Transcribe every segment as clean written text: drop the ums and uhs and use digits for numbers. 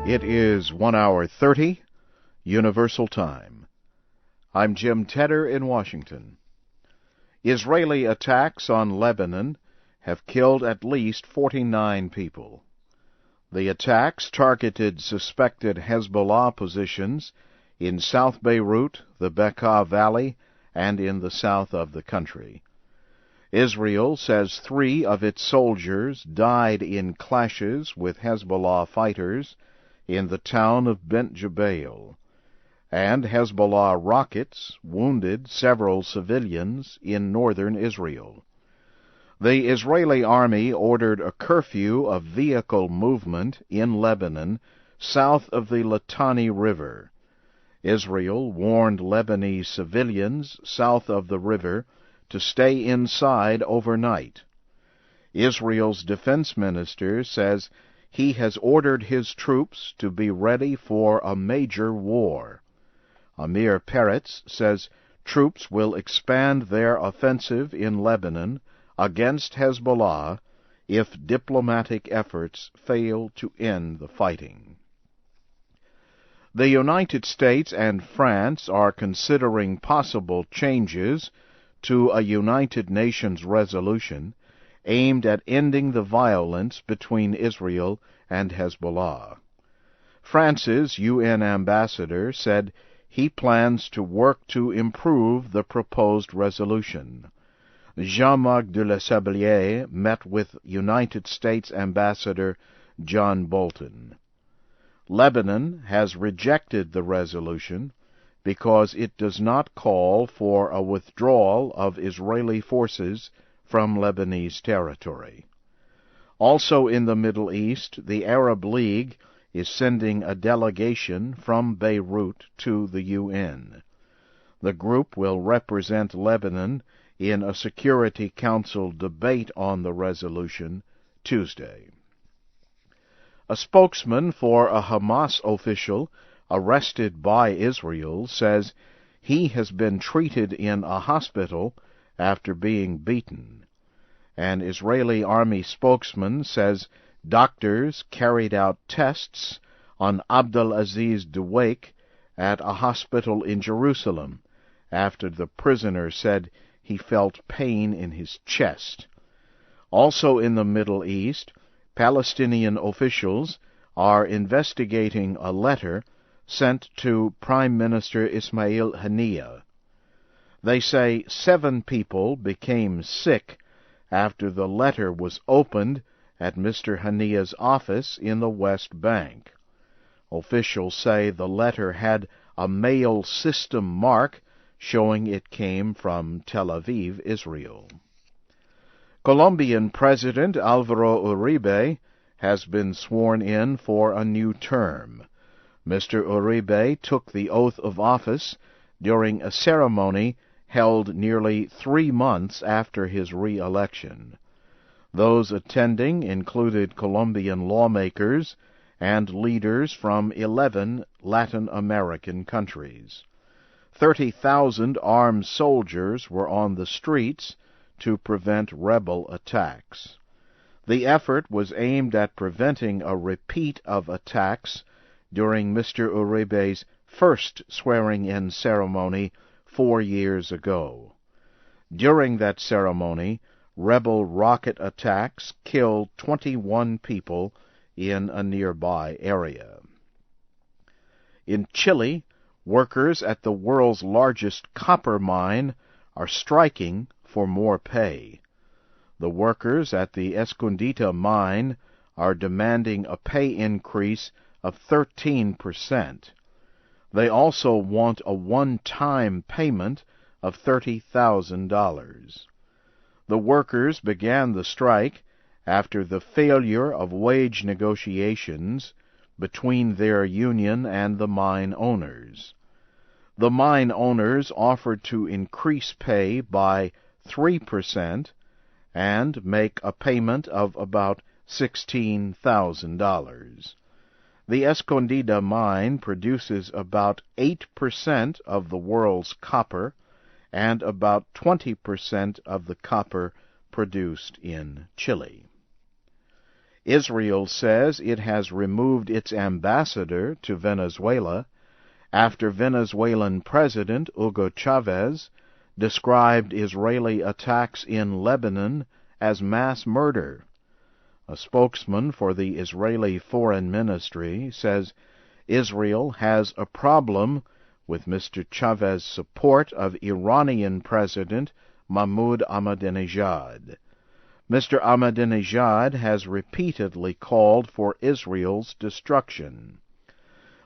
It is 1 hour 30, Universal Time. I'm Jim Tedder in Washington. Israeli attacks on Lebanon have killed at least 49 people. The attacks targeted suspected Hezbollah positions in South Beirut, the Bekaa Valley, and in the south of the country. Israel says 3 of its soldiers died in clashes with Hezbollah fighters in the town of Bent Jbeil, and Hezbollah rockets wounded several civilians in northern Israel. The Israeli army ordered a curfew of vehicle movement in Lebanon south of the Litani River. Israel warned Lebanese civilians south of the river to stay inside overnight. Israel's defense minister says he has ordered his troops to be ready for a major war. Amir Peretz says troops will expand their offensive in Lebanon against Hezbollah if diplomatic efforts fail to end the fighting. The United States and France are considering possible changes to a United Nations resolution aimed at ending the violence between Israel and Hezbollah. France's UN ambassador said he plans to work to improve the proposed resolution. Jean-Marc de la Sablière met with United States Ambassador John Bolton. Lebanon has rejected the resolution because it does not call for a withdrawal of Israeli forces from Lebanese territory. Also in the Middle East, the Arab League is sending a delegation from Beirut to the UN. The group will represent Lebanon in a Security Council debate on the resolution Tuesday. A spokesman for a Hamas official arrested by Israel says he has been treated in a hospital after being beaten. An Israeli army spokesman says doctors carried out tests on Abdelaziz Duwaik at a hospital in Jerusalem after the prisoner said he felt pain in his chest. Also in the Middle East, Palestinian officials are investigating a letter sent to Prime Minister Ismail Haniyeh. They say 7 people became sick after the letter was opened at Mr. Haniyeh's office in the West Bank. Officials say the letter had a mail system mark showing it came from Tel Aviv, Israel. Colombian President Alvaro Uribe has been sworn in for a new term. Mr. Uribe took the oath of office during a ceremony held nearly 3 months after his re-election. Those attending included Colombian lawmakers and leaders from 11 Latin American countries. 30,000 armed soldiers were on the streets to prevent rebel attacks. The effort was aimed at preventing a repeat of attacks during Mr. Uribe's first swearing-in ceremony 4 years ago. During that ceremony, rebel rocket attacks killed 21 people in a nearby area. In Chile, workers at the world's largest copper mine are striking for more pay. The workers at the Escondida mine are demanding a pay increase of 13%. They also want a one-time payment of $30,000. The workers began the strike after the failure of wage negotiations between their union and the mine owners. The mine owners offered to increase pay by 3% and make a payment of about $16,000. The Escondida mine produces about 8% of the world's copper and about 20% of the copper produced in Chile. Israel says it has removed its ambassador to Venezuela after Venezuelan President Hugo Chavez described Israeli attacks in Lebanon as mass murder. A spokesman for the Israeli Foreign Ministry says Israel has a problem with Mr. Chavez's support of Iranian President Mahmoud Ahmadinejad. Mr. Ahmadinejad has repeatedly called for Israel's destruction.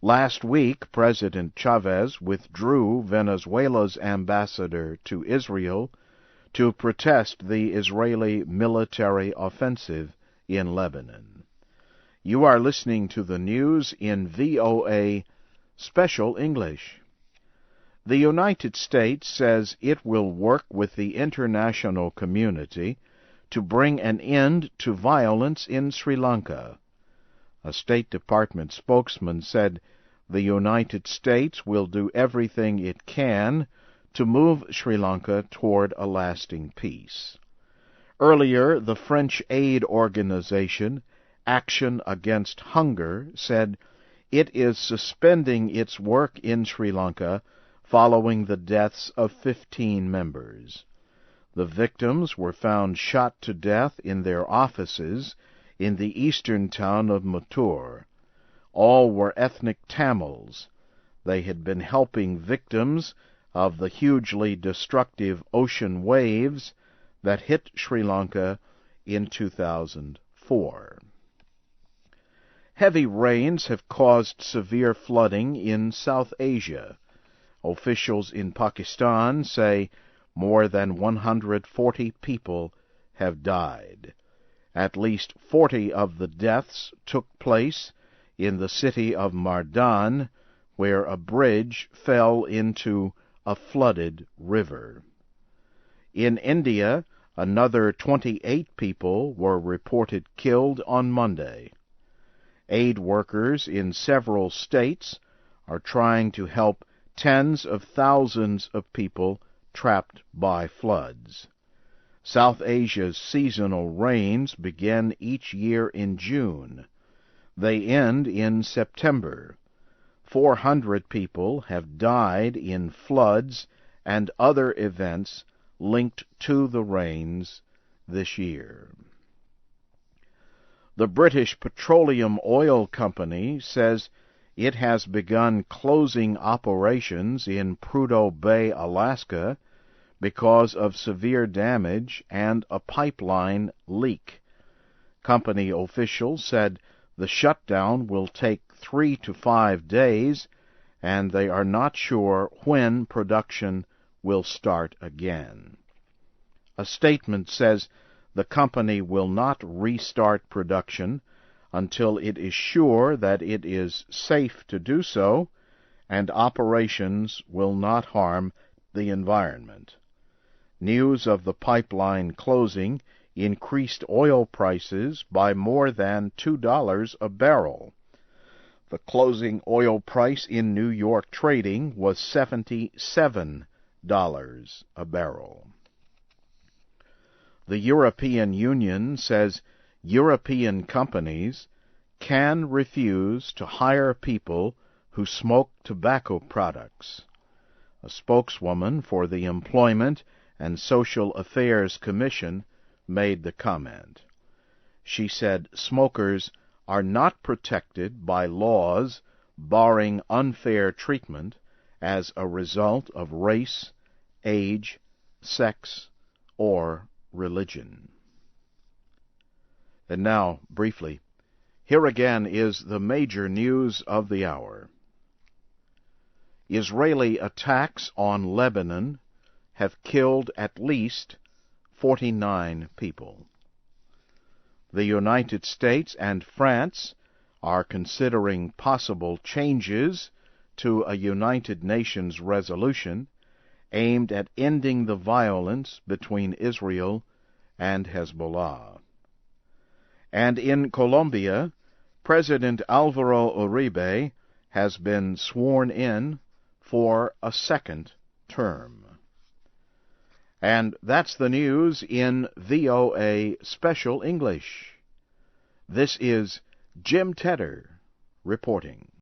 Last week, President Chavez withdrew Venezuela's ambassador to Israel to protest the Israeli military offensive in Lebanon. You are listening to the news in VOA Special English. The United States says it will work with the international community to bring an end to violence in Sri Lanka. A State Department spokesman said the United States will do everything it can to move Sri Lanka toward a lasting peace. Earlier, the French aid organization Action Against Hunger said it is suspending its work in Sri Lanka following the deaths of 15 members. The victims were found shot to death in their offices in the eastern town of Muttur. All were ethnic Tamils. They had been helping victims of the hugely destructive ocean waves that hit Sri Lanka in 2004. Heavy rains have caused severe flooding in South Asia. Officials in Pakistan say more than 140 people have died. At least 40 of the deaths took place in the city of Mardan, where a bridge fell into a flooded river. In India, another 28 people were reported killed on Monday. Aid workers in several states are trying to help tens of thousands of people trapped by floods. South Asia's seasonal rains begin each year in June. They end in September. 400 people have died in floods and other events linked to the rains this year. The British Petroleum Oil Company says it has begun closing operations in Prudhoe Bay, Alaska, because of severe damage and a pipeline leak. Company officials said the shutdown will take 3 to 5 days, and they are not sure when production will start again. A statement says the company will not restart production until it is sure that it is safe to do so and operations will not harm the environment. News of the pipeline closing increased oil prices by more than $2 a barrel. The closing oil price in New York trading was $77 a barrel. The European Union says European companies can refuse to hire people who smoke tobacco products. A spokeswoman for the Employment and Social Affairs Commission made the comment. She said smokers are not protected by laws barring unfair treatment as a result of race, age, sex, or religion. And now, briefly, here again is the major news of the hour. Israeli attacks on Lebanon have killed at least 49 people. The United States and France are considering possible changes to a United Nations resolution aimed at ending the violence between Israel and Hezbollah. And in Colombia, President Alvaro Uribe has been sworn in for a second term. And that's the news in VOA Special English. This is Jim Tedder reporting.